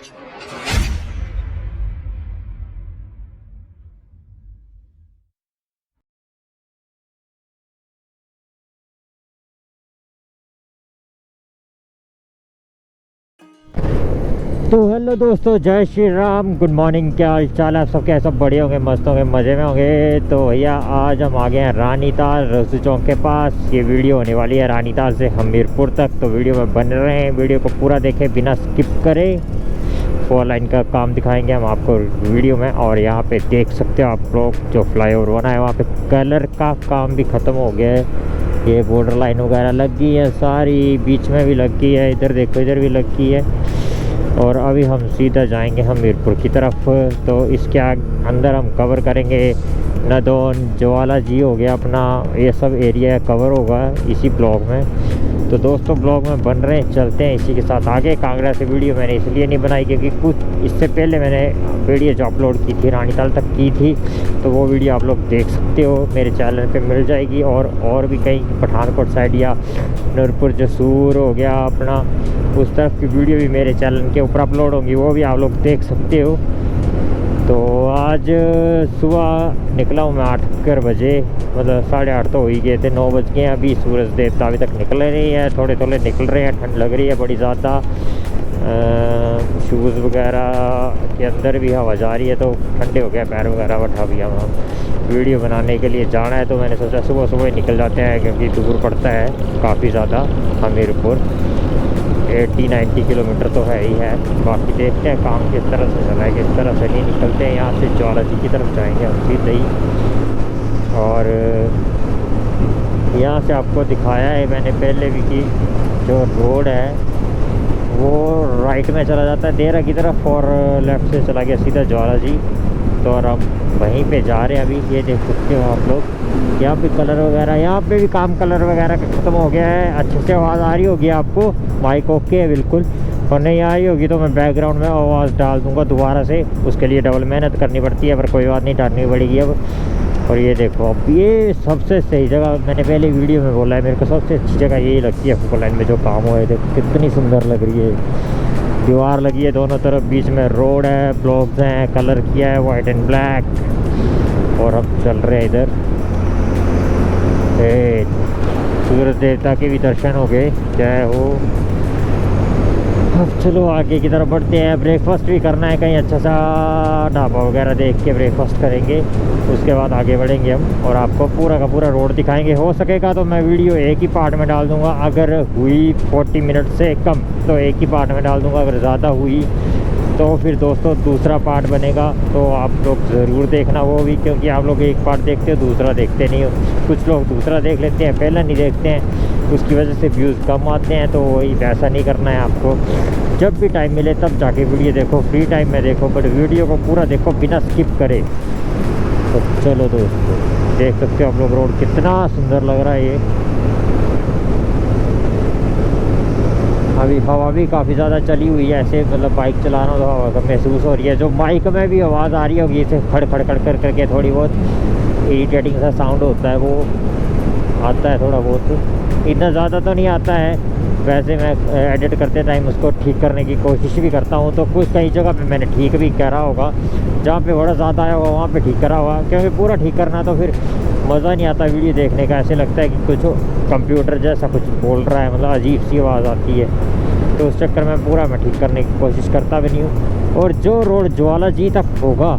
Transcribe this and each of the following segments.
तो हेलो दोस्तों, जय श्री राम, गुड मॉर्निंग। क्या हाल चाल है आप सब? क्या सब बढ़िया होंगे, मस्त होंगे, मज़े में होंगे। तो भैया आज हम आ गए हैं रानीताल रसू चौक के पास। ये वीडियो होने वाली है रानीताल से हमीरपुर तक। तो वीडियो में बन रहे हैं, वीडियो को पूरा देखें बिना स्किप करें। 4 लाइन का काम दिखाएंगे हम आपको वीडियो में। और यहाँ पे देख सकते हो आप लोग, जो फ्लाईओवर बना है वहाँ पे कलर का काम भी ख़त्म हो गया है। ये बॉर्डर लाइन वगैरह लग गई है सारी, बीच में भी लग गई है, इधर देखो इधर भी लग गई है। और अभी हम सीधा जाएंगे हमीरपुर की तरफ। तो इसके अंदर हम कवर करेंगे नदौन, ज्वाला जी हो गया अपना, ये सब एरिया कवर होगा इसी ब्लॉग में। तो दोस्तों ब्लॉग में बन रहे हैं, चलते हैं इसी के साथ आगे। कांगड़ा से वीडियो मैंने इसलिए नहीं बनाई क्योंकि कुछ इससे पहले मैंने वीडियो जो अपलोड की थी रानीताल तक की थी, तो वो वीडियो आप लोग देख सकते हो, मेरे चैनल पे मिल जाएगी। और भी कहीं पठानकोट साइड या नूरपुर जसूर हो गया अपना, उस तरफ की वीडियो भी मेरे चैनल के ऊपर अपलोड होंगी, वो भी आप लोग देख सकते हो। तो आज सुबह निकला हूँ मैं 8 बजे, मतलब 8:30 तो हो ही गए थे, 9 बज गए हैं। अभी सूरज देवता अभी तक निकल रही है, थोड़े थोड़े निकल रहे हैं, ठंड लग रही है बड़ी ज़्यादा। शूज़ वगैरह के अंदर भी हवा जा रही है तो ठंडे हो गया पैर वगैरह। बट अभी हम वीडियो बनाने के लिए जाना है तो मैंने सोचा सुबह सुबह ही निकल जाते हैं, क्योंकि दूर पड़ता है काफ़ी ज़्यादा हमीरपुर। 80-90 किलोमीटर तो है ही है। बाकी देखते हैं काम किस तरह से चला है, किस तरह से नहीं निकलते हैं। यहाँ से ज्वाला जी की तरफ जाएंगे हम सीधे ही। और यहाँ से आपको दिखाया है मैंने पहले भी कि जो रोड है वो राइट में चला जाता है देहरा की तरफ, और लेफ़्ट से चला गया सीधा ज्वाला जी। तो और हम वहीं पे जा रहे हैं अभी। ये देख सकते हो आप लोग, यहाँ पे कलर वगैरह, यहाँ पे भी काम कलर वगैरह का ख़त्म हो गया है। अच्छे से आवाज़ आ रही होगी आपको, माइक ओके है बिल्कुल। और नहीं आ रही होगी तो मैं बैकग्राउंड में आवाज़ डाल दूँगा दोबारा से, उसके लिए डबल मेहनत करनी पड़ती है, पर कोई बात नहीं, डालनी पड़ेगी अब। और ये देखो, अब ये सबसे सही जगह, मैंने पहले वीडियो में बोला है, मेरे को सबसे अच्छी जगह यही लगती है। फोर लाइन में जो काम हुआ है देखो कितनी सुंदर लग रही है। दीवार लगी है दोनों तरफ, बीच में रोड है, ब्लॉक्स हैं, कलर किया है वाइट एंड ब्लैक। और अब चल रहे हैं इधर, सूरज देवता के भी दर्शन हो गए, जय हो। अब चलो आगे की तरफ बढ़ते हैं। ब्रेकफास्ट भी करना है, कहीं अच्छा सा ढाबा वगैरह देख के ब्रेकफास्ट करेंगे, उसके बाद आगे बढ़ेंगे हम और आपको पूरा का पूरा रोड दिखाएंगे। हो सकेगा तो मैं वीडियो एक ही पार्ट में डाल दूंगा, अगर हुई 40 मिनट से कम तो एक ही पार्ट में डाल दूंगा, अगर ज़्यादा हुई तो फिर दोस्तों दूसरा पार्ट बनेगा। तो आप लोग ज़रूर देखना वो भी, क्योंकि आप लोग एक पार्ट देखते हो दूसरा देखते नहीं हो। कुछ लोग दूसरा देख लेते हैं, पहला नहीं देखते हैं, उसकी वजह से व्यूज़ कम आते हैं। तो वही वैसा नहीं करना है आपको, जब भी टाइम मिले तब जाके वीडियो देखो, फ्री टाइम में देखो, बट वीडियो को पूरा देखो बिना स्किप करे। तो चलो दोस्तों, देख सकते हो आप लोग रोड कितना सुंदर लग रहा है। ये अभी हवा भी काफ़ी ज़्यादा चली हुई है, ऐसे मतलब बाइक चला रहा हूँ तो हवा का महसूस हो रही है। जो माइक में भी आवाज़ आ रही होगी इसे खड़ खड़ खड़ कर करके, थोड़ी बहुत इरिटेटिंग सा साउंड होता है, वो आता है थोड़ा बहुत, इतना ज़्यादा तो नहीं आता है। वैसे मैं एडिट करते टाइम उसको ठीक करने की कोशिश भी करता हूँ, तो कुछ कई जगह पे मैंने ठीक भी करा होगा, जहाँ पे बड़ा ज़्यादा आया होगा वहाँ पे ठीक करा होगा, क्योंकि पूरा ठीक करना तो फिर मज़ा नहीं आता वीडियो देखने का। ऐसे लगता है कि कुछ कंप्यूटर जैसा कुछ बोल रहा है, मतलब अजीब सी आवाज़ आती है, तो उस चक्कर में पूरा मैं ठीक करने की कोशिश करता भी नहीं हूँ। और जो रोड ज्वाला जी तक होगा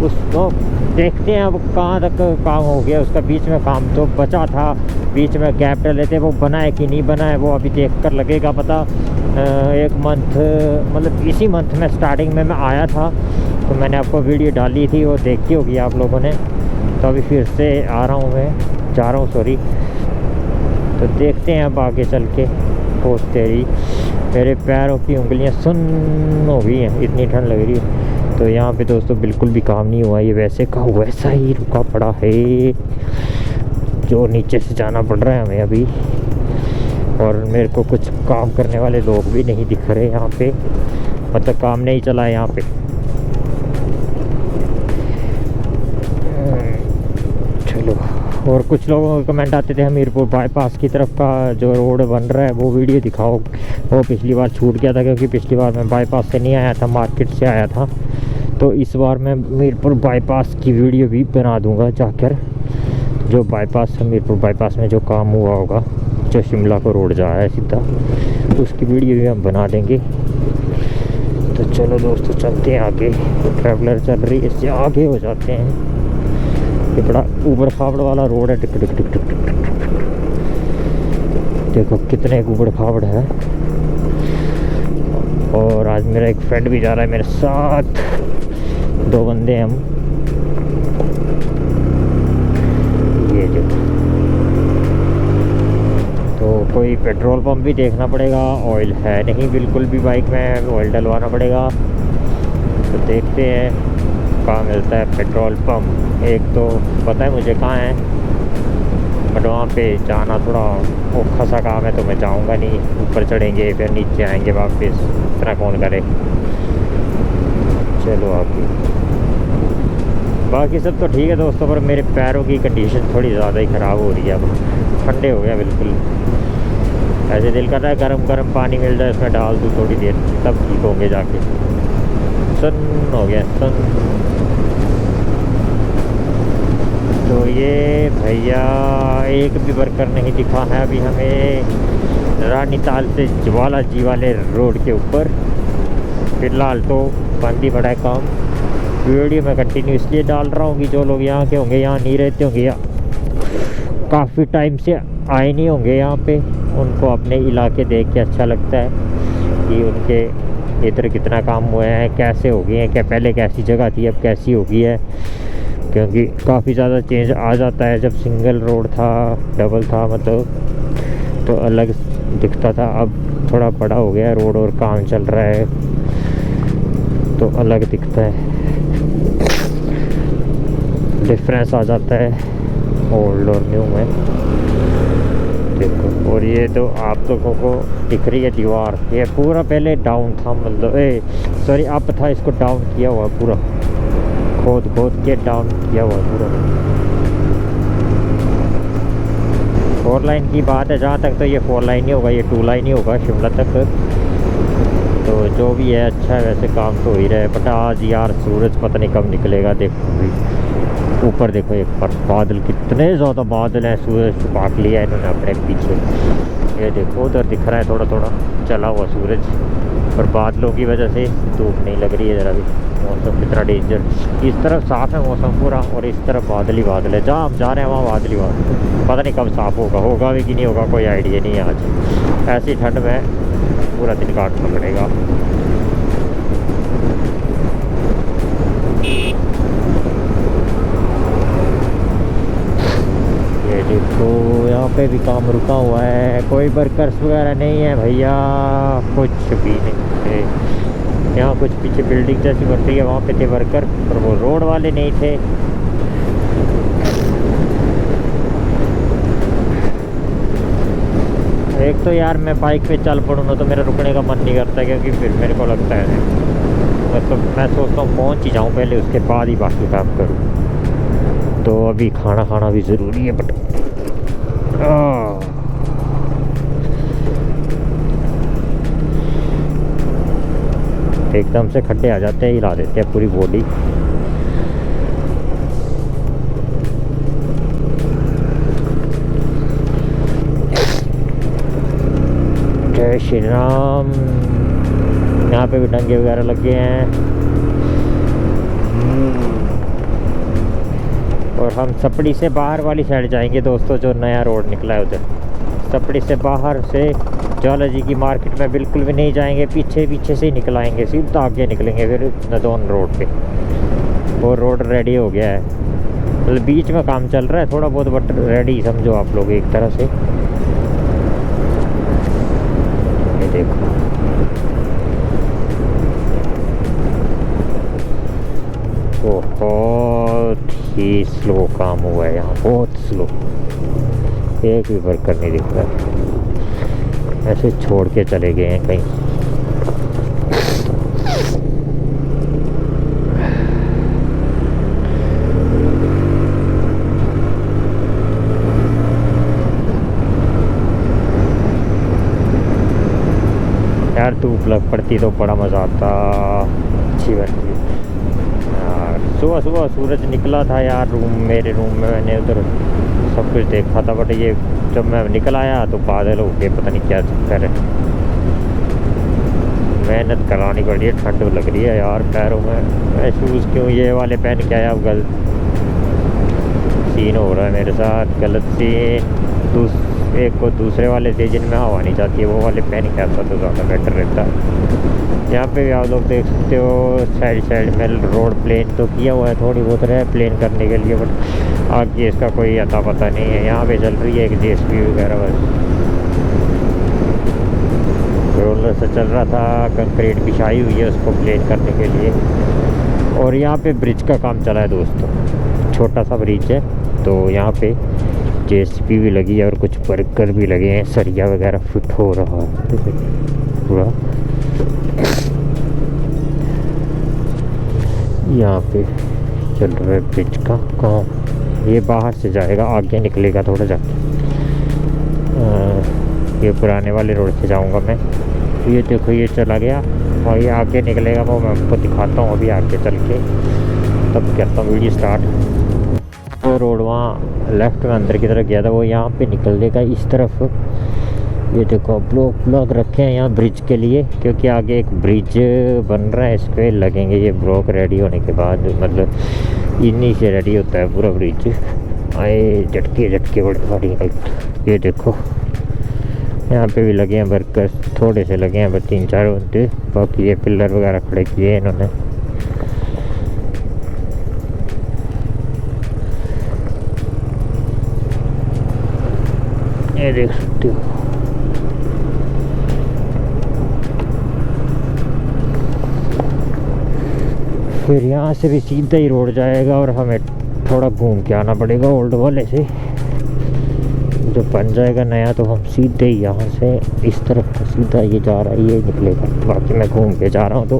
उसको देखते हैं अब कहाँ तक काम हो गया, उसका बीच में काम जो बचा था, बीच में गैप डले थे, वो बना है कि नहीं बना है वो अभी देख कर लगेगा पता। एक मंथ, मतलब इसी मंथ में स्टार्टिंग में मैं आया था, तो मैंने आपको वीडियो डाली थी, वो देखी होगी आप लोगों ने। तो अभी फिर से आ रहा हूँ, मैं जा रहा हूँ सॉरी। तो देखते हैं अब आगे चल के। हो तेरी, मेरे पैरों की उंगलियां सुन्न हो गई हैं, इतनी ठंड लग रही है। तो यहाँ पे दोस्तों बिल्कुल भी काम नहीं हुआ, ये वैसे का वैसा ही रुका पड़ा है, जो नीचे से जाना पड़ रहा है हमें अभी। और मेरे को कुछ काम करने वाले लोग भी नहीं दिख रहे यहाँ पे, मतलब काम नहीं चला है यहाँ पे। चलो और कुछ लोगों के कमेंट आते थे हमीरपुर बाईपास की तरफ का जो रोड बन रहा है वो वीडियो दिखाओ। वो पिछली बार छूट गया था क्योंकि पिछली बार मैं बाईपास से नहीं आया था, मार्केट से आया था। तो इस बार मैं हमीरपुर बाईपास की वीडियो भी बना दूंगा जाकर, जो बाईपास हमीरपुर बाईपास में जो काम हुआ होगा, जो शिमला को रोड जा रहा है सीधा, उसकी वीडियो भी हम बना देंगे। तो चलो दोस्तों चलते हैं आगे। ट्रैवलर चल रही है, इससे आगे हो जाते हैं। ये बड़ा ऊबड़ खाबड़ वाला रोड है, टिक टिक टिक टिक टिक टिक। देखो कितने ऊबड़ खाबड़ है। और आज मेरा एक फ्रेंड भी जा रहा है मेरे साथ, 2 बंदे हम। ये देखो, तो कोई पेट्रोल पंप भी देखना पड़ेगा, ऑयल है नहीं बिल्कुल भी बाइक में, ऑयल डलवाना पड़ेगा। तो देखते हैं कहाँ मिलता है पेट्रोल पंप। एक तो पता है मुझे कहाँ है, बट वहाँ पे जाना थोड़ा औखा सा काम है, तो मैं जाऊँगा नहीं। ऊपर चढ़ेंगे फिर नीचे आएंगे वापस, इतना कौन करे। चलो आगे। बाकी सब तो ठीक है दोस्तों, पर मेरे पैरों की कंडीशन थोड़ी ज़्यादा ही ख़राब हो रही है। अब ठंडे हो गया बिल्कुल, ऐसे दिल कर रहा है गरम गरम पानी मिल जाए, उसमें डाल दूँ थोड़ी देर, तब ठीक होंगे जाके। सन हो गया सन। तो ये भैया एक भी वर्कर नहीं दिखा है अभी हमें रानीताल से ज्वाला जी वाले रोड के ऊपर। फिलहाल तो बंद ही पड़ा है काम। वीडियो में कंटिन्यू इसलिए डाल रहा हूँ कि जो लोग यहाँ के होंगे, यहाँ नहीं रहते होंगे या काफ़ी टाइम से आए नहीं होंगे यहाँ पे, उनको अपने इलाके देख के अच्छा लगता है कि उनके इधर कितना काम हुआ है, कैसे हो गए हैं, क्या पहले कैसी जगह थी अब कैसी हो गई है। क्योंकि काफ़ी ज़्यादा चेंज आ जाता है। जब सिंगल रोड था, डबल था मतलब, तो अलग दिखता था। अब थोड़ा बड़ा हो गया रोड और काम चल रहा है, तो अलग दिखता है, डिफरेंस आ जाता है ओल्ड और न्यू में। देखो, और ये तो आप लोगों को दिख रही है दीवार, ये पूरा पहले डाउन था, मतलब सॉरी अप था, इसको डाउन किया हुआ पूरा, खोद खोद के डाउन किया हुआ पूरा। 4 लाइन की बात है जहाँ तक, तो ये 4 लाइन ही होगा, ये 2 लाइन ही होगा शिमला तक। तो जो भी है अच्छा है, वैसे काम तो हो ही रहा है। बट आज यार सूरज पता नहीं कब निकलेगा। देखो ऊपर देखो, एक पर बादल, कितने ज़्यादा बादल हैं, सूरज छुपा लिया है इन्होंने अपने पीछे। ये देखो उधर दिख रहा है थोड़ा थोड़ा चला हुआ सूरज, पर बादलों की वजह से धूप नहीं लग रही है ज़रा भी। मौसम कितना डेंजर, इस तरफ साफ़ है मौसम पूरा, और इस तरफ बादल ही बादल है। जहाँ हम जा रहे हैं वहाँ बादल ही बादल। पता नहीं कब साफ़ होगा भी कि नहीं होगा, कोई आइडिया नहीं है आज। ऐसी ठंड में पूरा दिन काटना पड़ेगा। ये देखो यहाँ पे भी काम रुका हुआ है, कोई वर्कर्स वगैरह नहीं है भैया, कुछ भी नहीं है। यहाँ कुछ पीछे बिल्डिंग जैसी बन रही है, वहाँ पे थे वर्कर, पर वो रोड वाले नहीं थे। एक तो यार मैं बाइक पे चल पड़ूँ ना तो मेरा रुकने का मन नहीं करता, क्योंकि फिर मेरे को लगता है मतलब मैं सोचता हूँ पहुँच ही जाऊँ पहले, उसके बाद ही बाकी काम करूँ। तो अभी खाना खाना भी ज़रूरी है, बट एकदम से खड्डे आ जाते हैं, हिला देते हैं पूरी बॉडी। जय श्री राम। यहाँ पे भी डंगे वगैरह लगे हैं। और हम सपड़ी से बाहर वाली साइड जाएंगे दोस्तों, जो नया रोड निकला है उधर। सपड़ी से बाहर से ज्वाला जी की मार्केट में बिल्कुल भी नहीं जाएंगे, पीछे पीछे से ही निकल आएंगे, सीधा आगे निकलेंगे फिर नदौन रोड पे। वो रोड रेडी हो गया है, मतलब बीच में काम चल रहा है थोड़ा बहुत, बट रेडी समझो आप लोग एक तरह से। ये देखो बहुत ही स्लो काम हुआ है यहाँ, बहुत स्लो। एक भी वर्कर नहीं दिख रहा है, ऐसे छोड़ के चले गए हैं कहीं। यार धूप लग पड़ती तो बड़ा मज़ा आता, अच्छी बनती यार। सुबह सुबह सूरज निकला था यार मेरे रूम में, मैंने उधर सब कुछ देखा था, बट ये जब मैं निकल आया तो बादल हो गए, पता नहीं क्या चक्कर है। मेहनत करानी पड़ी है, ठंड लग रही है यार पैरों में। मैं शूज़ क्यों ये वाले पहन के आया, गलत सीन हो रहा है मेरे साथ, गलत सीन। एक को दूसरे वाले थे जिनमें हवा नहीं जाती है, वो वाले पहन के आता तो ज़्यादा बेटर रहता। यहाँ पे भी आप लोग देख सकते हो साइड साइड में रोड प्लेन तो किया हुआ है, थोड़ी बहुत है प्लेन करने के लिए, बट आगे इसका कोई अता पता नहीं है। यहाँ पे चल रही है एक जेसीबी वगैरह, बस रोलर से चल रहा था, कंक्रीट बिछाई हुई है उसको प्लेन करने के लिए। और यहाँ पे ब्रिज का काम चला है दोस्तों, छोटा सा ब्रिज है, तो यहाँ पे जेसीबी भी लगी है और कुछ वर्कर भी लगे हैं, सरिया वगैरह फिट हो रहा है पूरा। यहाँ पे चल रहा है ब्रिज का काम, ये बाहर से जाएगा, आगे निकलेगा थोड़ा जाके। ये पुराने वाले रोड से जाऊंगा मैं, ये देखो ये चला गया और ये आगे निकलेगा, वो मैं आपको दिखाता हूँ अभी आगे चल के, तब करता हूँ वीडियो स्टार्ट। वो रोड वहाँ लेफ्ट में अंदर की तरफ गया था, वो यहाँ पे निकलेगा इस तरफ। ये देखो ब्लॉक रखे हैं यहाँ ब्रिज के लिए, क्योंकि आगे एक ब्रिज बन रहा है, इस पर लगेंगे ये ब्लॉक रेडी होने के बाद, मतलब इन्हीं से रेडी होता है पूरा ब्रिज। आए झटके बड़ी हाइट। ये देखो यहाँ पे भी लगे हैं वर्कर्स, थोड़े से लगे हैं बस 3-4 घंटे, बाकी ये पिलर वगैरह खड़े किए हैं इन्होंने। ये देख सकते हो फिर यहाँ से भी सीधा ही रोड जाएगा और हमें थोड़ा घूम के आना पड़ेगा ओल्ड वाले से। जो बन जाएगा नया तो हम सीधे ही यहाँ से इस तरफ सीधा ये जा रहा है, ये निकलेगा। बाकी मैं घूम के जा रहा हूँ तो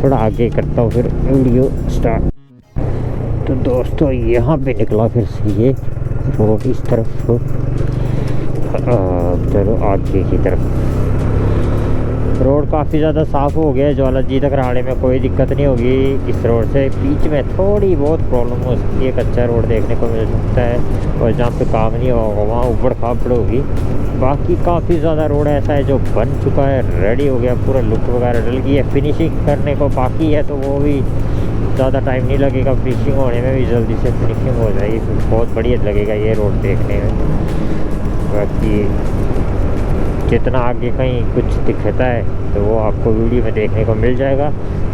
थोड़ा आगे करता हूँ फिर वीडियो स्टार्ट। तो दोस्तों यहाँ पे निकला फिर से ये रोड इस तरफ, चलो आगे की तरफ। रोड काफ़ी ज़्यादा साफ़ हो गया है, ज्वाला जी तक राड़े में कोई दिक्कत नहीं होगी इस रोड से। बीच में थोड़ी बहुत प्रॉब्लम हो सकती है, कच्चा रोड देखने को मिल सकता है, और जहाँ पे काम नहीं होगा वहाँ ऊबड़ खाबड़ होगी। बाकी काफ़ी ज़्यादा रोड ऐसा है जो बन चुका है, रेडी हो गया, पूरा लुक वगैरह डल गई है। फिनिशिंग करने को बाकी है तो वो भी ज़्यादा टाइम नहीं लगेगा, फिनिशिंग होने में भी जल्दी से फिनिशिंग हो जाएगी, बहुत बढ़िया लगेगा ये रोड देखने में। बाकी जितना आगे कहीं कुछ दिखता है तो वो आपको वीडियो में देखने को मिल जाएगा,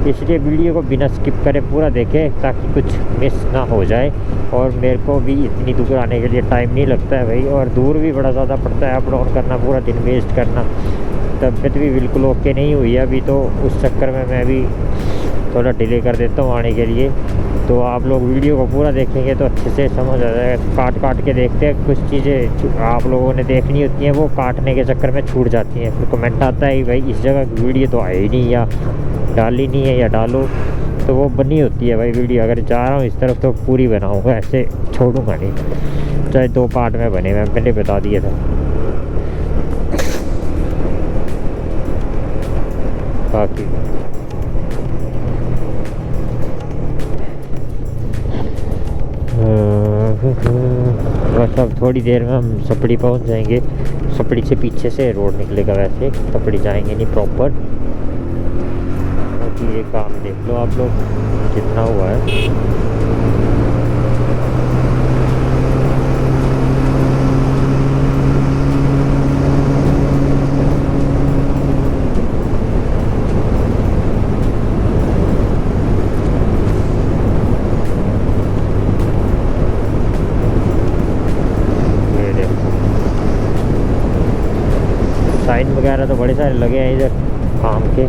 इसलिए वीडियो को बिना स्किप करे पूरा देखें ताकि कुछ मिस ना हो जाए। और मेरे को भी इतनी दूर आने के लिए टाइम नहीं लगता है भाई, और दूर भी बड़ा ज़्यादा पड़ता है, अप डाउन करना, पूरा दिन वेस्ट करना। तबीयत भी बिल्कुल ओके नहीं हुई है अभी, तो उस चक्कर में मैं भी थोड़ा डिले कर देता हूँ आने के लिए। तो आप लोग वीडियो को पूरा देखेंगे तो अच्छे से समझ आ जाएगा। काट के देखते हैं, कुछ चीज़ें आप लोगों ने देखनी होती हैं वो काटने के चक्कर में छूट जाती हैं, फिर कमेंट आता है भाई इस जगह की वीडियो तो आई नहीं, या डाली नहीं है, या डालो, तो वो बनी होती है भाई वीडियो। अगर जा रहा हूँ इस तरफ तो पूरी बनाऊँगा, ऐसे छोड़ूंगा नहीं, चाहे 2 पार्ट में बने, मैं पहले बता दिया था। बाकी बस अब थोड़ी देर में हम सपड़ी पहुंच जाएंगे। सपड़ी से पीछे से रोड निकलेगा, वैसे सपड़ी जाएंगे नहीं प्रॉपर। बाकी ये काम देख लो आप लोग कितना हुआ है। साइन वगैरह तो बड़े सारे लगे हैं इधर काम के।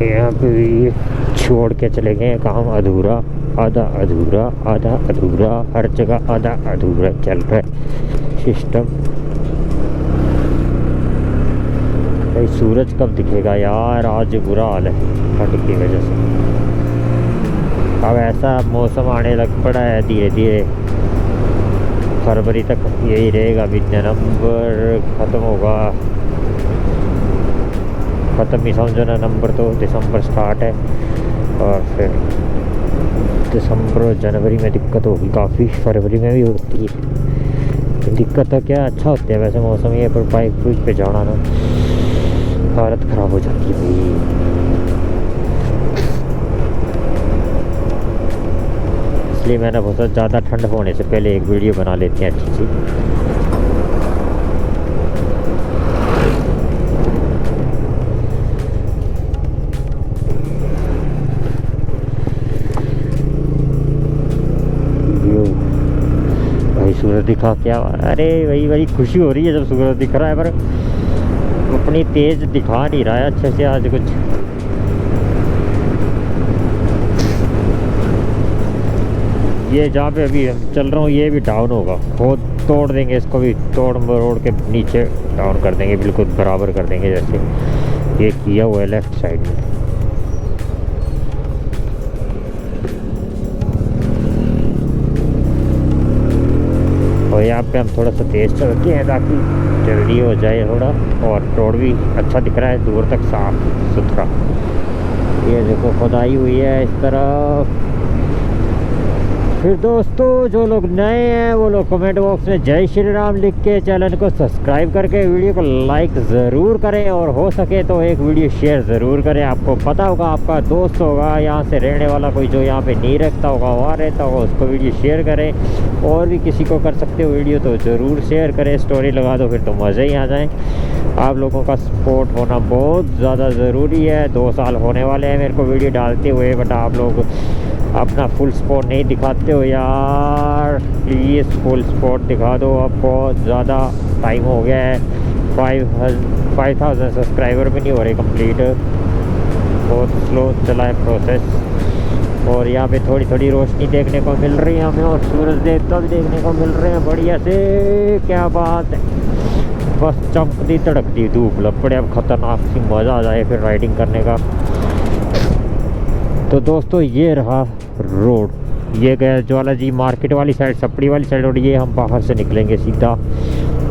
यहाँ पे भी छोड़ के चले गए, काम अधूरा, आधा अधूरा, हर जगह आधा अधूरा चल रहा है सिस्टम। भाई सूरज कब दिखेगा यार, आज बुरा हाल है ठंड की वजह से। अब ऐसा मौसम आने लग पड़ा है धीरे धीरे, फरवरी तक यही रहेगा। अभी नवंबर ख़त्म होगा, ख़त्म ही समझो ना, नवंबर तो दिसंबर स्टार्ट है। और फिर दिसंबर जनवरी में दिक्कत होगी काफ़ी, फरवरी में भी होती है दिक्कत। तो क्या अच्छा होता है वैसे मौसम ये, पर बाइक बुइक पे जाना ना हालत ख़राब हो जाती है भाई। इसलिए मैंने बहुत ज़्यादा ठंड होने से पहले एक वीडियो बना लेते हैं अच्छी सी। भाई सूरज दिखा क्या, अरे वही खुशी हो रही है जब सूरज दिख रहा है, पर अपनी तेज दिखा नहीं रहा है अच्छे से आज कुछ। ये जहाँ पे अभी हम चल रहा हूँ ये भी डाउन होगा, वो तोड़ देंगे इसको भी, तोड़ मरोड़ के नीचे डाउन कर देंगे, बिल्कुल बराबर कर देंगे जैसे ये किया हुआ है लेफ्ट साइड में। और यहाँ पे हम थोड़ा सा तेज़ चलते हैं ताकि जल्दी हो जाए थोड़ा, और रोड भी अच्छा दिख रहा है दूर तक साफ सुथरा। ये देखो खुदाई हुई है इस तरफ। फिर दोस्तों जो लोग नए हैं वो लोग कमेंट बॉक्स में जय श्री राम लिख के चैनल को सब्सक्राइब करके वीडियो को लाइक ज़रूर करें, और हो सके तो एक वीडियो शेयर ज़रूर करें। आपको पता होगा आपका दोस्त होगा यहाँ से रहने वाला कोई जो यहाँ पे नहीं रखता होगा, वहाँ रहता होगा, उसको वीडियो शेयर करें। और भी किसी को कर सकते हो वीडियो तो ज़रूर शेयर करें, स्टोरी लगा दो, फिर तो मज़े ही आ जाएँ। आप लोगों का सपोर्ट होना बहुत ज़्यादा ज़रूरी है। 2 साल होने वाले हैं मेरे को वीडियो डालते हुए, बट आप लोग अपना फुल सपोर्ट नहीं दिखाते हो यार, प्लीज़ फुल सपोर्ट दिखा दो। अब बहुत ज़्यादा टाइम हो गया है, 5000 सब्सक्राइबर भी नहीं हो रहे कंप्लीट, बहुत स्लो चला है प्रोसेस। और यहाँ पे थोड़ी थोड़ी रोशनी देखने को मिल रही है हमें, और सूरज देवता भी देखने को मिल रहे हैं बढ़िया से, क्या बात है। बस चमकती तड़कती धूप लग पड़े, अब ख़तरनाक सी मज़ा आ जाए फिर राइडिंग करने का। तो दोस्तों ये रहा रोड, ये गया ज्वालाजी मार्केट वाली साइड, सपड़ी वाली साइड, और ये हम बाहर से निकलेंगे सीधा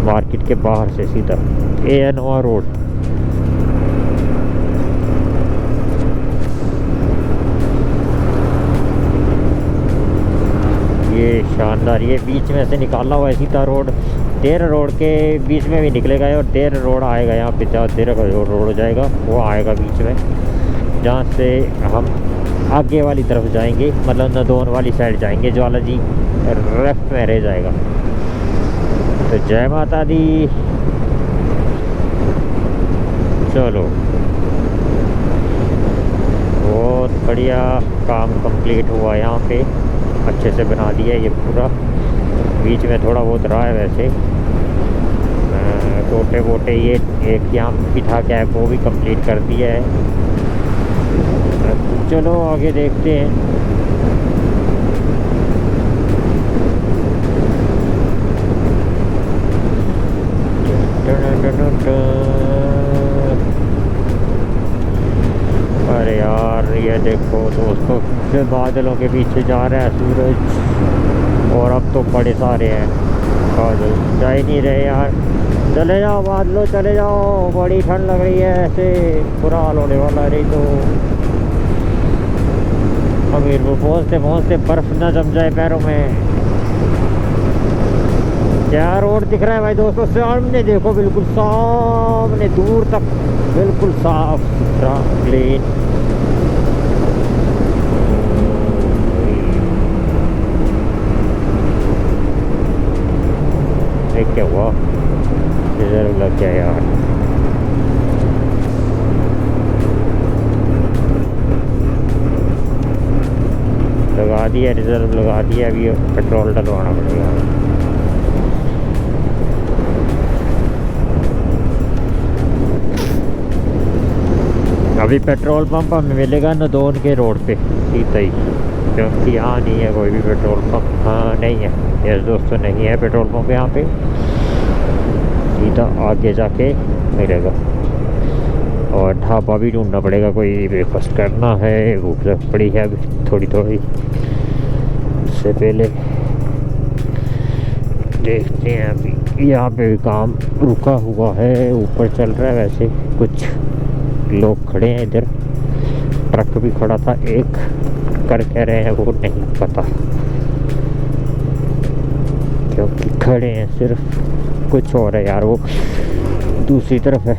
मार्केट के बाहर से सीधा AN रोड। ये शानदार, ये बीच में से निकाला हुआ है सीधा रोड, देर रोड के बीच में भी निकलेगा, और देर रोड आएगा यहाँ पे, जहाँ देर रोड हो जाएगा वो आएगा बीच में, जहाँ से हम आगे वाली तरफ जाएंगे, मतलब नदौन वाली साइड जाएंगे, ज्वालाजी लेफ्ट में रह जाएगा। तो जय माता दी। चलो बहुत बढ़िया काम कंप्लीट हुआ, यहाँ पे अच्छे से बना दिया ये पूरा। बीच में थोड़ा बहुत रहा है वैसे, टोटे वोटे ये एक यहाँ भी था क्या है, वो भी कंप्लीट कर दिया है। चलो आगे देखते हैं। अरे यार ये देखो दोस्तों, फिर बादलों के पीछे जा रहा है सूरज, और अब तो बड़े सारे हैं बादल, जा ही नहीं रहे यार। चले जाओ बादलों चले जाओ, बड़ी ठंड लग रही है, ऐसे बुरा हाल होने वाला। रही तो हमीरपुर पहुँचते पहुँचते बर्फ़ ना जम जाए पैरों में। क्या रोड दिख रहा है भाई दोस्तों, सामने देखो, बिल्कुल सामने दूर तक बिल्कुल साफ सुथरा क्लीन। देख क्या हुआ, रिजर्व लग गया यार। लगा दिया रिजर्व, लगा दिया, अभी पेट्रोल डलवाना पड़ेगा। अभी पेट्रोल पंप हमें मिलेगा नदौन के रोड पे सीधा ही, क्योंकि यहाँ नहीं है कोई भी पेट्रोल पंप। हाँ नहीं है यस दोस्तों, नहीं है पेट्रोल पंप यहाँ पे, सीधा आगे जाके मिलेगा। और ढाबा भी ढूंढना पड़ेगा, कोई ब्रेकफास्ट करना है, भूख लग पड़ी है अभी थोड़ी थोड़ी। उससे पहले देखते हैं, अभी यहाँ पे भी काम रुका हुआ है, ऊपर चल रहा है। वैसे कुछ लोग खड़े हैं इधर, ट्रक भी खड़ा था एक, कर कह रहे हैं वो नहीं पता, क्योंकि खड़े हैं सिर्फ। कुछ और है यार, वो दूसरी तरफ है।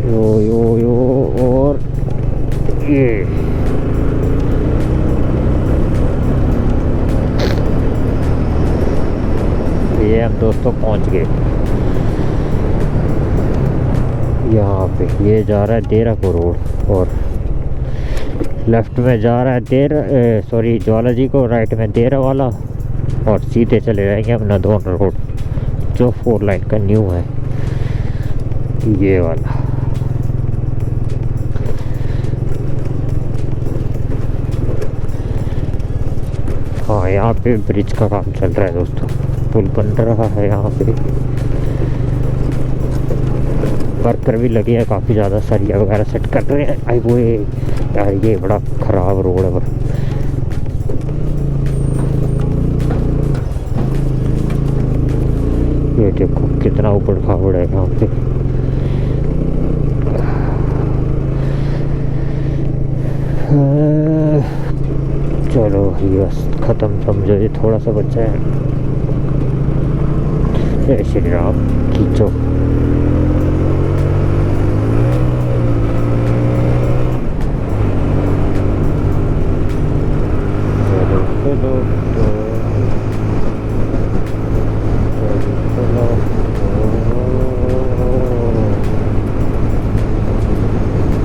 यो यो यो, और ये हम दोस्तों पहुंच गए यहाँ पे। ये जा रहा है देरा को रोड, और लेफ्ट में जा रहा है सॉरी ज्वालाजी को, राइट में देरा वाला, और सीधे चले जाएंगे हम नदौन रोड, जो 4 लाइन का न्यू है ये वाला। हाँ, यहाँ पे ब्रिज का काम चल रहा है दोस्तों, पुल बन रहा है यहाँ पे। वर्कर भी लगे हैं काफ़ी ज़्यादा, सरिया वगैरह सेट कर रहे हैं। आई वो यार, ये बड़ा ख़राब रोड है। ये देखो कितना ऊबड़ खाबड़ है यहाँ पे। चलो ये बस ख़त्म समझो, ये थोड़ा सा बचा है। जय श्री राम, खींचो।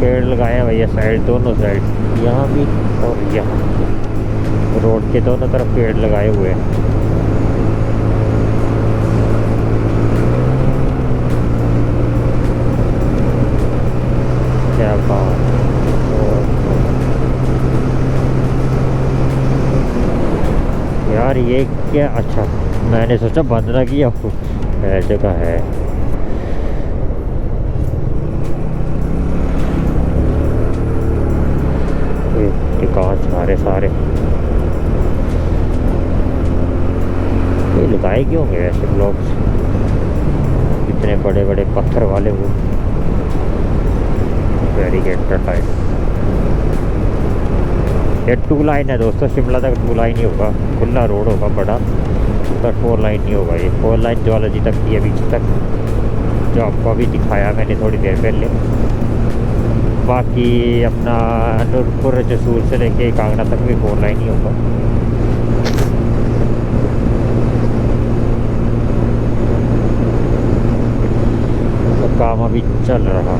पेड़ लगाए हैं भैया साइड, दोनों साइड, यहाँ भी और यहाँ। रोड के दोनों तरफ पेड़ लगाए हुए हैं। क्या बात यार, ये क्या? अच्छा, मैंने सोचा बंद ना किया हो, जगह है। कांच मारे सारे, ये लगाए क्यों होंगे ऐसे ब्लॉक्स, इतने बड़े बड़े पत्थर वाले वो बैरिकेड टाइप। ये 2 लाइन है दोस्तों, शिमला तक 2 लाइन ही होगा, खुला रोड होगा बड़ा, पर 4 लाइन नहीं होगा। ये 4 लाइन ज्वालाजी तक की है, बीच तक, जो आपको अभी दिखाया मैंने थोड़ी देर पहले। बाकी अपना नूरपुर जसूर से लेके कांगड़ा तक भी 4 लाइन ही होगा। तो काम अभी चल रहा,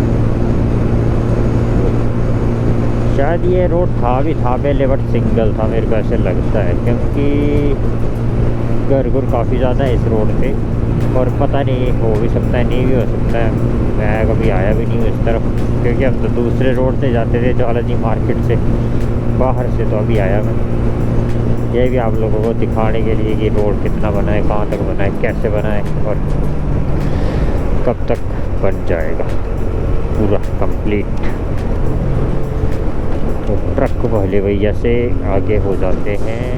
शायद ये रोड था भी था पहले, बट सिंगल था, मेरे को ऐसे लगता है, क्योंकि घर गुर काफ़ी ज़्यादा है इस रोड पे। और पता नहीं, हो भी सकता है, नहीं भी हो सकता है, मैं कभी आया भी नहीं हूँ इस तरफ, क्योंकि हम तो दूसरे रोड से जाते थे, ज्वालाजी मार्केट से बाहर से। तो अभी आया मैं, ये भी आप लोगों को दिखाने के लिए कि रोड कितना बना है, कहाँ तक बना है, कैसे बना है, और कब तक बन जाएगा पूरा कंप्लीट। तो ट्रक वाले भैया से आगे हो जाते हैं।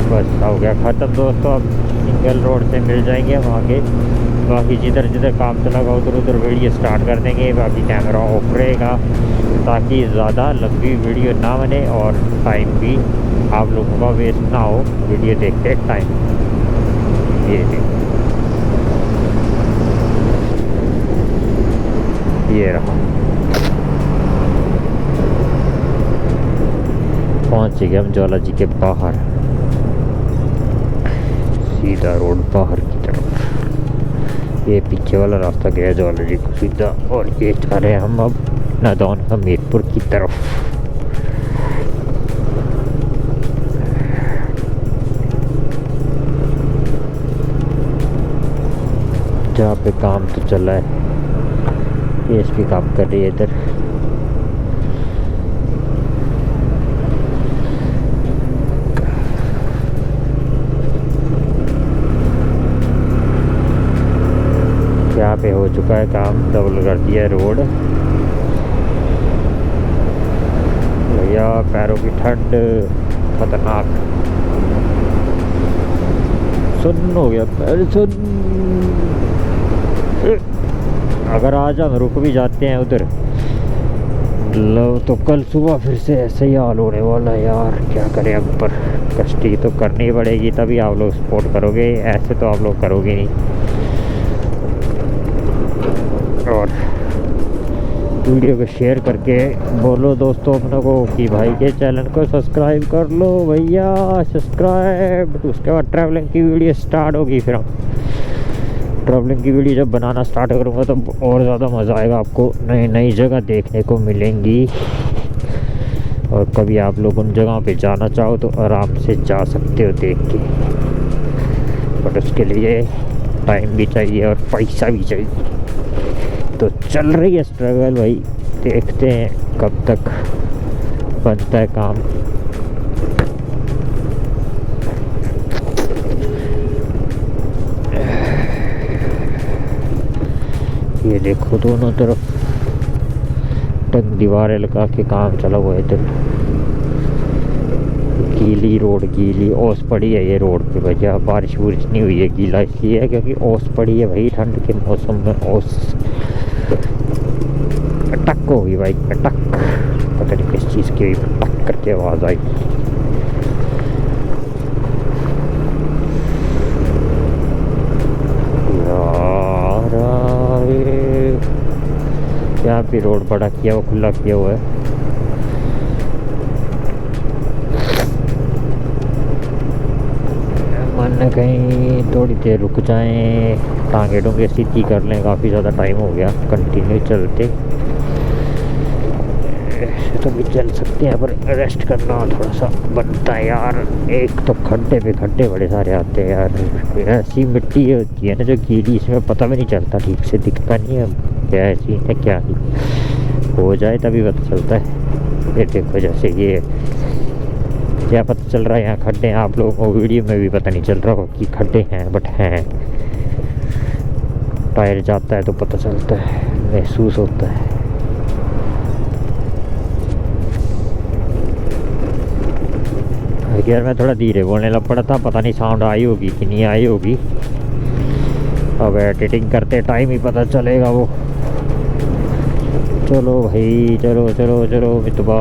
बस हो गया ख़त्म दोस्तों, अब सिंगल रोड से मिल जाएंगे हम आगे। बाकी जिधर जिधर काम चला हुआ उधर उधर वीडियो स्टार्ट कर देंगे। बाकी कैमरा ऑफ रहेगा ताकि ज़्यादा लंबी वीडियो ना बने और टाइम भी आप लोगों का वेस्ट ना हो वीडियो देखते टाइम। ये रहा, पहुँच गए हम ज्वालाजी के बाहर, सीधा रोड बाहर की तरफ। ये पीछे वाला रास्ता गया ज्वालाजी को सीधा, और ये जा रहे हैं हम अब नदौन हमीरपुर की तरफ। जहाँ पे काम तो चला है, ये इस भी काम कर रही है इधर। चुका है काम, डबल कर दिया है रोड। भैया पैरों की ठंड खतरनाक, सुन्न हो गया पैर सुन्न। अगर आज हम रुक भी जाते हैं उधर लो तो कल सुबह फिर से ऐसे ही हाल होने वाला है यार, क्या करें अब। पर कष्टी तो करनी पड़ेगी, तभी आप लोग सपोर्ट करोगे, ऐसे तो आप लोग करोगे नहीं। और वीडियो को शेयर करके बोलो दोस्तों अपनों को कि भाई के चैनल को सब्सक्राइब कर लो भैया, सब्सक्राइब। उसके बाद ट्रैवलिंग की वीडियो स्टार्ट होगी, फिर हम ट्रैवलिंग की वीडियो जब बनाना स्टार्ट करूँगा तो और ज़्यादा मज़ा आएगा, आपको नई नई जगह देखने को मिलेंगी। और कभी आप लोग उन जगहों पे जाना चाहो तो आराम से जा सकते हो देख के, बट उसके लिए टाइम भी चाहिए और पैसा भी चाहिए। तो चल रही है स्ट्रगल भाई, देखते हैं कब तक बनता है काम। ये देखो दोनों तरफ टंग दीवारें लगा के काम चला हुआ है। इधर गीली रोड, गीली ओस पड़ी है ये रोड पे भैया। बारिश वारिश नहीं हुई है, गीला इसलिए है क्योंकि ओस पड़ी है भाई। ठंड के मौसम में ओस अटक होगी भाई, अटक। पता नहीं किस चीज़ की अटक करके आवाज़ आई। यहाँ पे रोड बड़ा किया हुआ, खुला किया हुआ है। मन कहीं थोड़ी देर रुक जाएं, टांगे टूंगे सीधी कर लें, काफ़ी ज़्यादा टाइम हो गया कंटिन्यू चलते। ऐसे तो भी चल सकते हैं पर रेस्ट करना थोड़ा सा बनता है यार। एक तो खड्डे पे खड्डे बड़े सारे आते हैं यार, ऐसी मिट्टी होती है ना जो गीली, इसमें पता भी नहीं चलता, ठीक से दिखता नहीं है क्या है चीज़ है क्या नहीं, हो जाए तभी पता चलता है। फिर देखो जैसे ये क्या पता चल रहा है यहाँ खड्डे हैं, आप लोगों को वीडियो में भी पता नहीं चल रहा हो कि खड्डे हैं, बट हैं। टायर जाता है तो पता चलता है, महसूस होता है। यार मैं थोड़ा धीरे बोलने लग पड़ा था, पता नहीं साउंड आई होगी कि नहीं आई होगी। अब एडिटिंग करते टाइम ही पता चलेगा वो। चलो भाई चलो चलो चलो मितबा,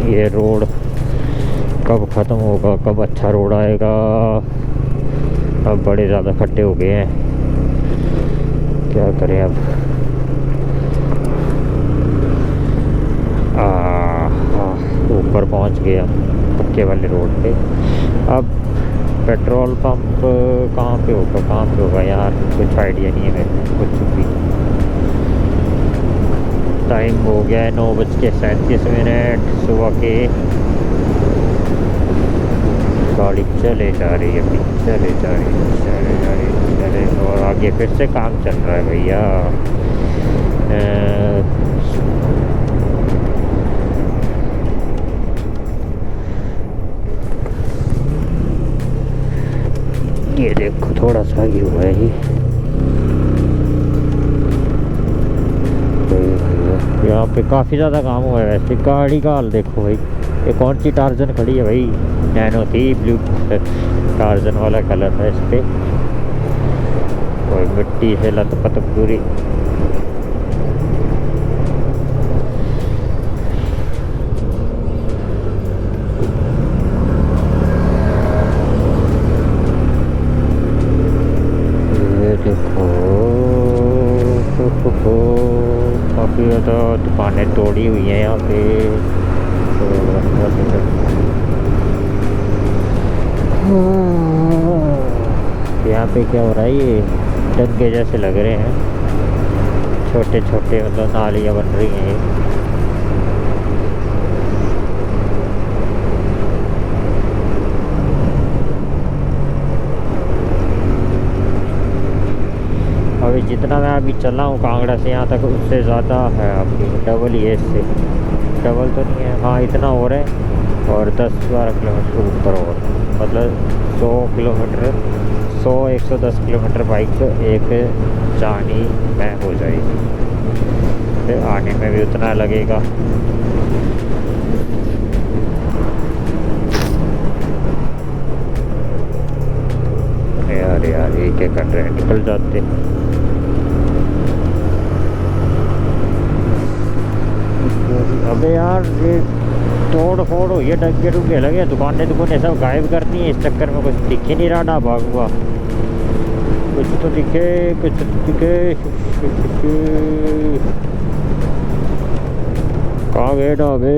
ये रोड कब ख़त्म होगा, कब अच्छा रोड आएगा। अब बड़े ज़्यादा खड्डे हो गए हैं, क्या करें अब। ऊपर पहुंच गए हम पक्के वाले रोड पे। अब पेट्रोल पंप कहाँ पे होगा यार, कुछ आइडिया नहीं है मेरे कुछ भी। टाइम हो गया है 9:37 सुबह के। गाड़ी चले जा रही है, चले जा रही है। और आगे फिर से काम चल रहा है भैया। ये देखो थोड़ा सा ही हुआ है ही। यहाँ पे काफ़ी ज़्यादा काम हुआ है वैसे। गाड़ी का हाल देखो भाई, ये कौन सी टार्जन खड़ी है भाई, नैनो थी, ब्लू टार्जन वाला कलर है इस पर। और मिट्टी से लथपथ पूरी। काफ़ी ज़्यादा दुकानें तोड़ी हुई हैं यहाँ पे। यहाँ पे क्या हो रहा है, ये डंगे जैसे लग रहे हैं, छोटे छोटे मतलब नालियाँ बन रही हैं ये। अभी जितना मैं अभी चला हूँ कांगड़ा से यहाँ तक, उससे ज़्यादा है अभी, डबल ही है इससे। डबल तो नहीं है, हाँ इतना और है। और 10-12 किलोमीटर ऊपर और, मतलब 100 किलोमीटर 100-110 किलोमीटर बाइक एक जानी में हो जाएगी, फिर आने में भी उतना लगेगा। यार यार ये क्या कर रहे हैं, निकल जाते। अबे यार ये तोड़ फोड़ हुई है, डगे डुगे लगे, दुकानें दुकानें सब गायब कर दी हैं, इस चक्कर में कुछ दिख ही नहीं रहा ढाबा हुआ। कुछ तो दिखे, कुछ तो दिखे। कहाँ गए ढाबे?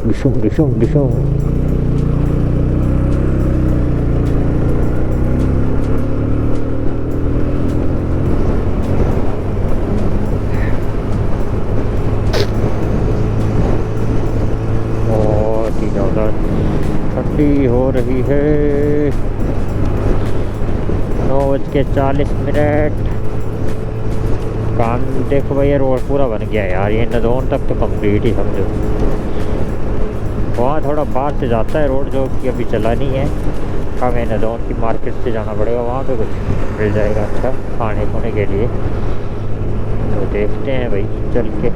डिशुम डिशुम डिशुम। ठंडी हो रही है। 9:40। काम देखो भैया, रोड पूरा बन गया यार, ये नदौन तक तो कंप्लीट ही समझो। वहाँ थोड़ा बाहर से जाता है रोड जो कि अभी चला नहीं है। हमें नदौन की मार्केट से जाना पड़ेगा, वहाँ पे कुछ मिल जाएगा अच्छा खाने खोने के लिए। तो देखते हैं भाई चल के।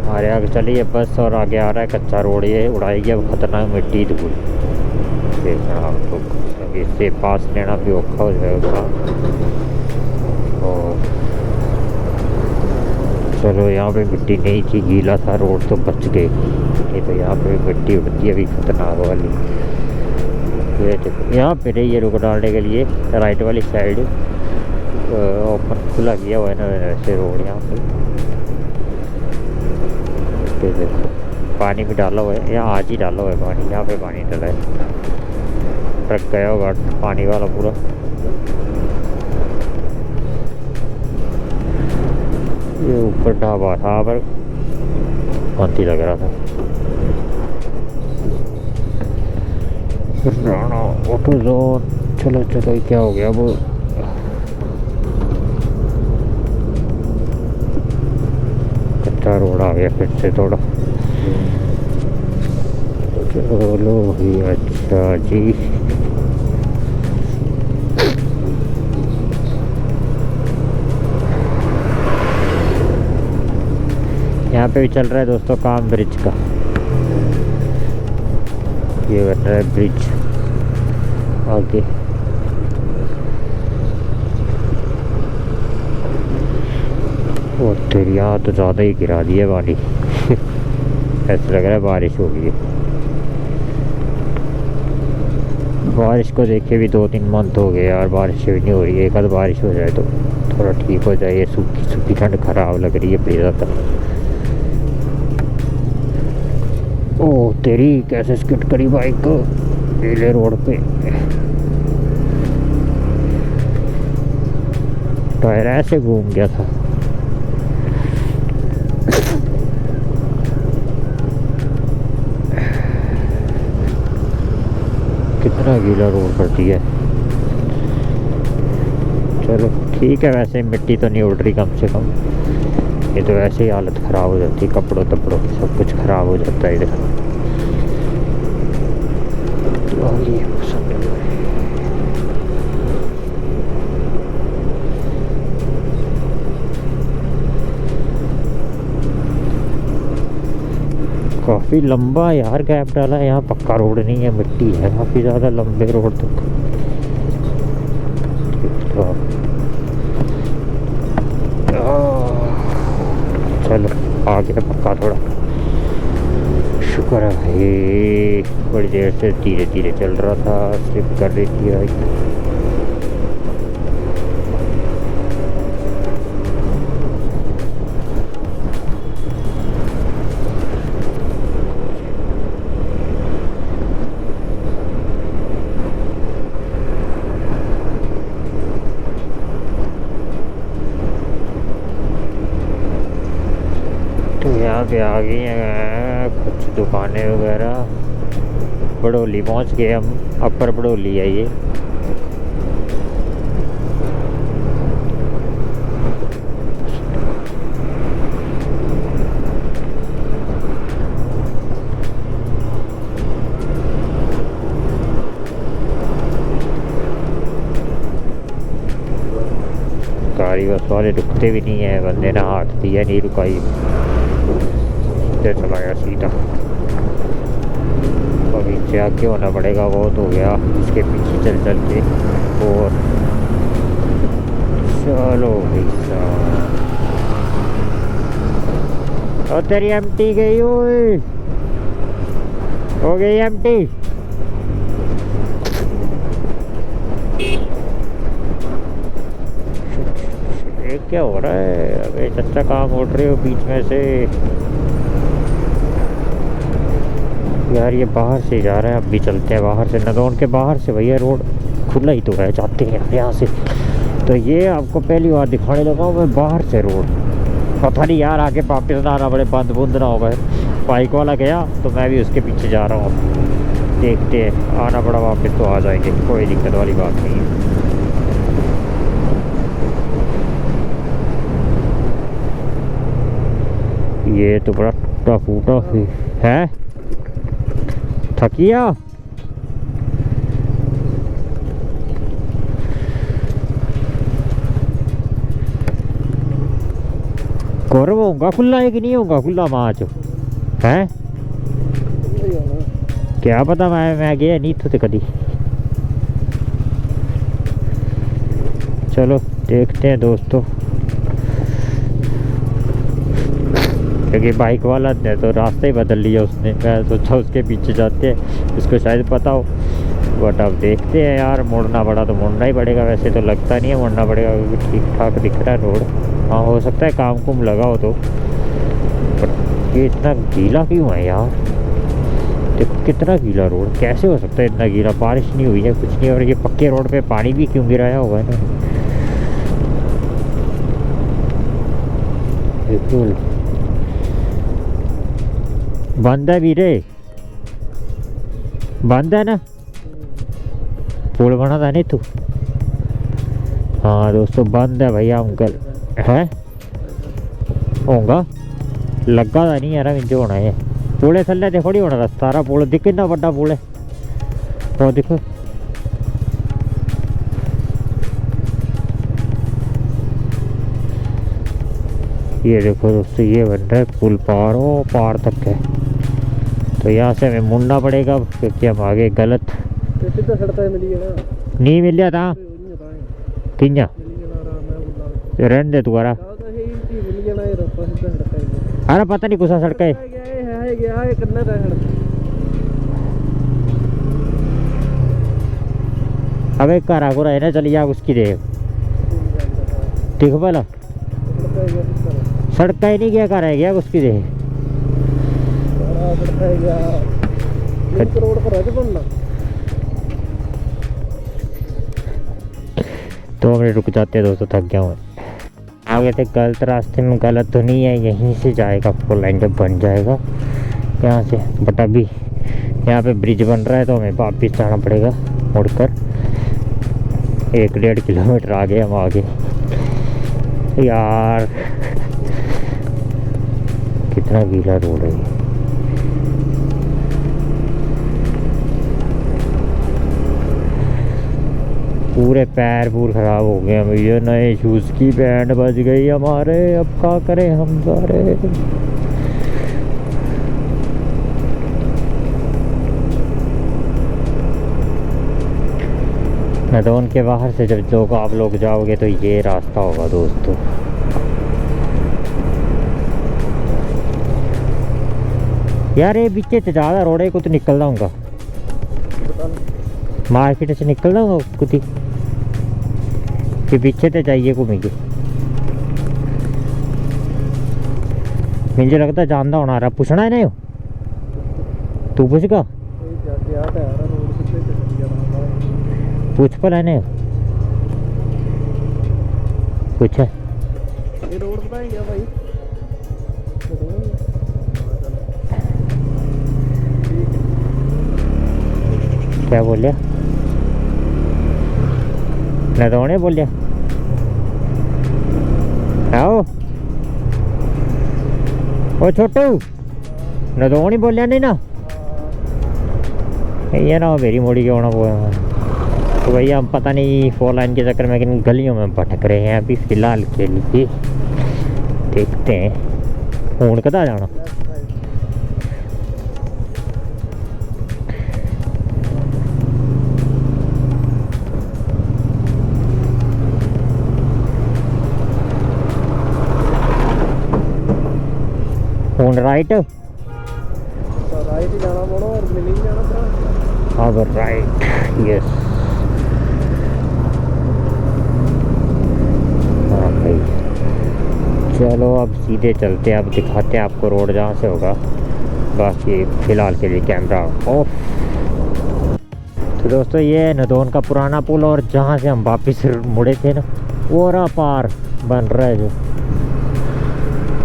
हमारे आगे चली है बस और आगे आ रहा है कच्चा रोड, ये उड़ाएगी अब खतरनाक मिट्टी धूल। देखना आपको, इससे पास लेना भी औखा हो जाएगा। और चलो यहाँ पे मिट्टी नहीं थी, गीला था रोड तो बच गए, नहीं तो यहाँ पे मिट्टी उड़ती है अभी खतरनाक वाली। ये देखो यहाँ पे रही है रुक डालने के लिए, राइट वाली साइड ओपन खुला किया हुआ है ना वैसे रोड यहाँ पे देखो। पानी भी डाला हुआ है यहाँ, आज ही डाला हुआ है पानी, यहाँ पे पानी डाला है। ट्रक गया होगा पानी वाला पूरा। ये ऊपर ढाबा था पर शांति लग रहा था। Rana auto zone. चलो चलो क्या हो गया वो, कच्चा रोड आ गया फिर से थोड़ा। चलो ही अच्छा जी। यहाँ पे भी चल रहा है दोस्तों काम ब्रिज का, ये बन रहा है ब्रिज आगे। और तेरी यहाँ तो ज़्यादा ही गिरा दिया पानी ऐसा लग रहा है बारिश हो गई है। बारिश को देखे भी 2-3 मंथ हो गए यार, बारिश भी नहीं हो रही है। एक आध बारिश हो जाए तो थोड़ा ठीक हो जाए। ये सूखी सूखी ठंड खराब लग रही है बड़ी ज़्यादा। ओह तेरी कैसे स्किट करी बाइक को नीले रोड पे। टायर ऐसे घूम गया था। कितना गीला रोड कर दिया है। चलो ठीक है, वैसे मिट्टी तो नहीं उड़ रही कम से कम। ये तो वैसे ही हालत ख़राब हो जाती है, कपड़ों तपड़ों सब कुछ ख़राब हो जाता है इधर। काफ़ी लंबा यार गैप डाला है यहाँ, पक्का रोड नहीं है, मिट्टी है काफ़ी ज़्यादा लंबे रोड तक। चलो आ गया पक्का थोड़ा, शुक्र है भाई। बड़ी देर से धीरे धीरे चल रहा था, स्लिप कर रही थी भाई। यहाँ पे आ गई हैं कुछ दुकानें वगैरह। बड़ौली पहुँच गए हम, अपर बड़ौली है ये। हमारी बस वाले रुकते भी नहीं है, बंदे ने हाथ दिया नहीं रुकाई, सीधे चला गया सीधा। अभी क्या क्यों होना पड़ेगा, बहुत हो गया इसके पीछे चल चल के। और चलो भाई साहब, और तेरी एमटी गई हुई, हो गई एमटी। ये क्या हो रहा है, अबे चच्चा काम उठ रहे हो बीच में से यार। ये बाहर से जा रहा है, अब भी चलते हैं बाहर से, नदौन के बाहर से। भैया रोड खुला ही तो है, जाते हैं यहाँ से। तो ये आपको पहली बार दिखाने लगा हूँ मैं बाहर से रोड। पता नहीं यार आगे वापस ना आना पड़े, बंद बुंद ना हो गए। बाइक वाला गया तो मैं भी उसके पीछे जा रहा हूँ, देखते हैं आना पड़ा वापस तो आ जाएंगे, कोई दिक्कत वाली बात नहीं है। ये तो बड़ा टूटा फूटा है, थकिया। गौरव होगा खुला है कि नहीं होगा खुला माच है, क्या पता, मैं गया नहीं तो कभी। चलो देखते हैं दोस्तों, क्योंकि बाइक वाला ने तो रास्ता ही बदल लिया उसने। मैं सोचा उसके पीछे जाते हैं, उसको शायद पता हो, बट अब देखते हैं यार। मुड़ना पड़ा तो मुड़ना ही पड़ेगा, वैसे तो लगता नहीं है मुड़ना पड़ेगा क्योंकि ठीक ठाक दिख रहा है रोड। हाँ हो सकता है काम कुम लगा हो तो, बट ये इतना गीला क्यों है यार, देखो कितना गीला रोड, कैसे हो सकता है इतना गीला। बारिश नहीं हुई है, कुछ नहीं, और ये पक्के रोड पे पानी भी क्यों गिराया होगा ना। बिल्कुल बंद है वीरे, बंद है ना, पुल बना था नहीं तू। हाँ दोस्तों बंद है भैया, अंकल है होगा लगा था नहीं यार, इंज होना है पुले थले देखो नहीं होना रास्ता। सारा पुल दिख कितना बड़ा पुल है, वो देखो। ये देखो दोस्तों, ये बन रहा है पुल पार, हो पार तक है। तो यहाँ से हमें मुड़ना पड़ेगा क्योंकि हम आगे गलत नहीं मिलिया था। किंजा रहने दे तुम्हारा, अरे पता नहीं कुछ सड़क है। अबे घर को रहे ना, चली जा उसकी देख ठीक भला, सड़क ही नहीं गया, घर है गया उसकी देख। तो हम रुक जाते हैं दोस्तों, थक गया हूँ। आगे थे गलत रास्ते में, गलत तो नहीं है, यहीं से जाएगा फोर लाइन जब बन जाएगा यहाँ से। बट अभी यहाँ पे ब्रिज बन रहा है तो हमें वापस जाना पड़ेगा मुड़कर। 1-1.5 किलोमीटर आगे हम आगे। यार कितना गीला रोड है, पूरे पैर पूर खराब हो गए भैया। नए शूज़ की बैंड बज गई हमारे, अब क्या करें हम सारे। नदौन के बाहर से जब आप लोग जाओगे तो ये रास्ता होगा दोस्तों। यार ये पीछे तो ज़्यादा रोड है, कुछ निकल जाऊँगा मार्केट से, निकल जाऊँगा कुछ ही फिर पीछे तो चाहिए घूमेंगे। मुझे लगता है जानता होना रहा, पूछना है ना तू पूछगा, पूछ पर है ना पूछ। रोड बताएंगे भाई, क्या बोलिया नदौने बोलिया। आओ ओ छोटू, नदौन ही बोलिया नहीं ना, ये ना मेरी मोड़ी के होना तो भैया हम पता नहीं 4 लाइन के चक्कर में किन गलियों में भटक रहे हैं अभी फ़िलहाल के लिए। देखते हैं हूँ कदा जाना। हूँ राइट ही जाना पड़ो और मिल ही जाना पड़ा। अब राइट यस। हाँ भाई चलो अब सीधे चलते हैं। अब दिखाते हैं आपको रोड जहाँ से होगा। बाकी फ़िलहाल के लिए कैमरा ऑफ। तो दोस्तों ये है नदौन का पुराना पुल और जहाँ से हम वापस मुड़े थे ना वो रहा पार बन रहा है जो।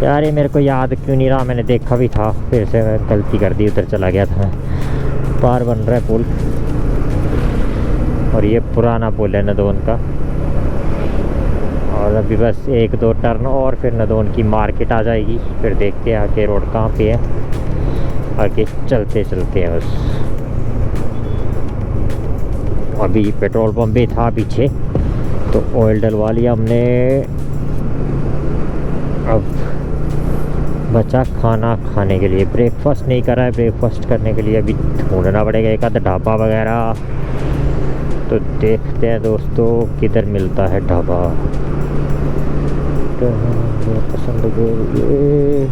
यार ये मेरे को याद क्यों नहीं रहा, मैंने देखा भी था फिर से मैं गलती कर दी, उधर चला गया था। पार बन रहा है पुल और ये पुराना पुल है नदौन का। और अभी बस 1-2 टर्न और फिर नदौन की मार्केट आ जाएगी। फिर देखते हैं आगे रोड कहाँ पे है, आगे चलते चलते हैं बस। अभी पेट्रोल पंप भी था पीछे तो ऑयल डलवा लिया हमने। अब बचा खाना खाने के लिए। ब्रेकफास्ट नहीं करा है, ब्रेकफास्ट करने के लिए अभी ढूंढना पड़ेगा एक आधा ढाबा वगैरह। तो देखते हैं दोस्तों किधर मिलता है ढाबा। पसंद ये